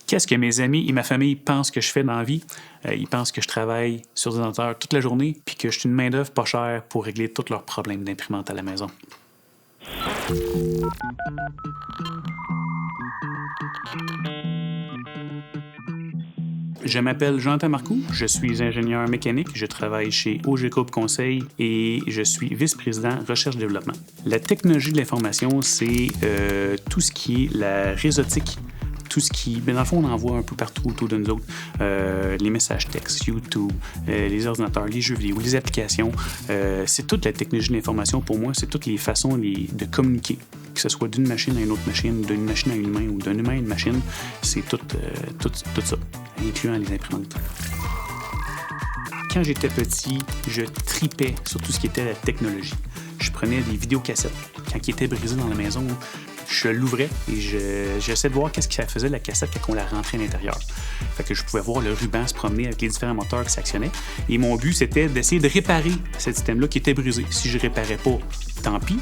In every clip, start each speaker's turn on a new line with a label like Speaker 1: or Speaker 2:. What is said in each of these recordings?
Speaker 1: Qu'est-ce que mes amis et ma famille pensent que je fais dans la vie? Ils pensent que je travaille sur des ordinateurs toute la journée puis que je suis une main-d'œuvre pas chère pour régler tous leurs problèmes d'imprimante à la maison. Je m'appelle Jonathan Marcoux, je suis ingénieur mécanique, je travaille chez OG Group Conseil et je suis vice-président recherche-développement. La technologie de l'information, c'est tout ce qui est la réseautique, tout ce qui... dans le fond, on en voit un peu partout autour de nous autres. Les messages textes, YouTube, les ordinateurs, les jeux vidéo, les applications. C'est toute la technologie de l'information pour moi, c'est toutes les façons de communiquer. Que ce soit d'une machine à une autre machine, d'une machine à une humain ou d'un humain à une machine, c'est tout ça, incluant les imprimantes. Quand j'étais petit, je tripais sur tout ce qui était la technologie. Je prenais des vidéocassettes. Quand ils étaient brisés dans la maison, je l'ouvrais et j'essayais de voir qu'est-ce que ça faisait la cassette quand on la rentrait à l'intérieur. Fait que je pouvais voir le ruban se promener avec les différents moteurs qui s'actionnaient. Et mon but, c'était d'essayer de réparer ce système-là qui était brisé. Si je ne réparais pas, tant pis.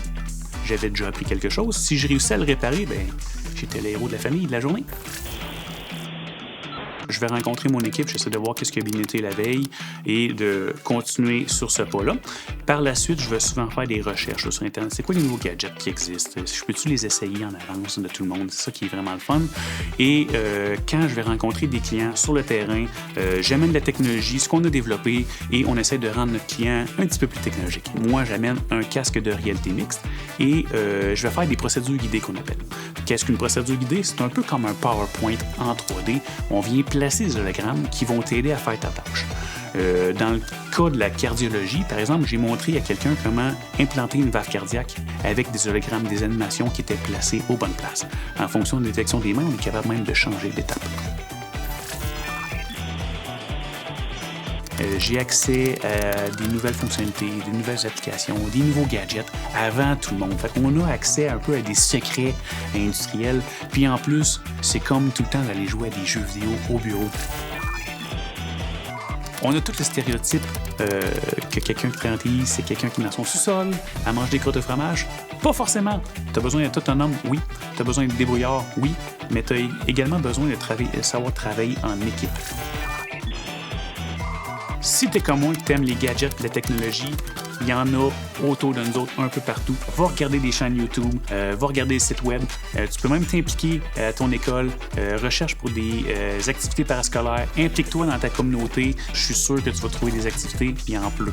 Speaker 1: J'avais déjà appris quelque chose. Si je réussissais à le réparer, j'étais le héros de la famille de la journée. Je vais rencontrer mon équipe, j'essaie de voir qu'est-ce qui a bien été la veille et de continuer sur ce pas-là. Par la suite, je vais souvent faire des recherches sur Internet. C'est quoi les nouveaux gadgets qui existent? Je peux-tu les essayer en avance de tout le monde? C'est ça qui est vraiment le fun. Et quand je vais rencontrer des clients sur le terrain, j'amène la technologie, ce qu'on a développé, et on essaie de rendre notre client un petit peu plus technologique. Moi, j'amène un casque de réalité mixte et je vais faire des procédures guidées qu'on appelle. Qu'est-ce qu'une procédure guidée? C'est un peu comme un PowerPoint en 3D. On vient placer des hologrammes qui vont t'aider à faire ta tâche. Dans le cas de la cardiologie, par exemple, j'ai montré à quelqu'un comment implanter une valve cardiaque avec des hologrammes, des animations qui étaient placées aux bonnes places. En fonction de la détection des mains, on est capable même de changer d'étape. J'ai accès à des nouvelles fonctionnalités, des nouvelles applications, des nouveaux gadgets avant tout le monde. Fait qu'on a accès un peu à des secrets industriels. Puis en plus, c'est comme tout le temps d'aller jouer à des jeux vidéo au bureau. On a tout le stéréotype que quelqu'un qui travaille en TI, c'est quelqu'un qui est dans son sous-sol, elle mange des crottes de fromage. Pas forcément. Tu as besoin d'être autonome, oui. Tu as besoin de débrouillard, oui. Mais tu as également besoin de savoir travailler en équipe. Si t'es comme moi et que t'aimes les gadgets, la technologie, il y en a autour de nous autres un peu partout. Va regarder des chaînes YouTube, va regarder des sites web. Tu peux même t'impliquer à ton école, recherche pour des activités parascolaires, implique-toi dans ta communauté. Je suis sûr que tu vas trouver des activités, il en pleut.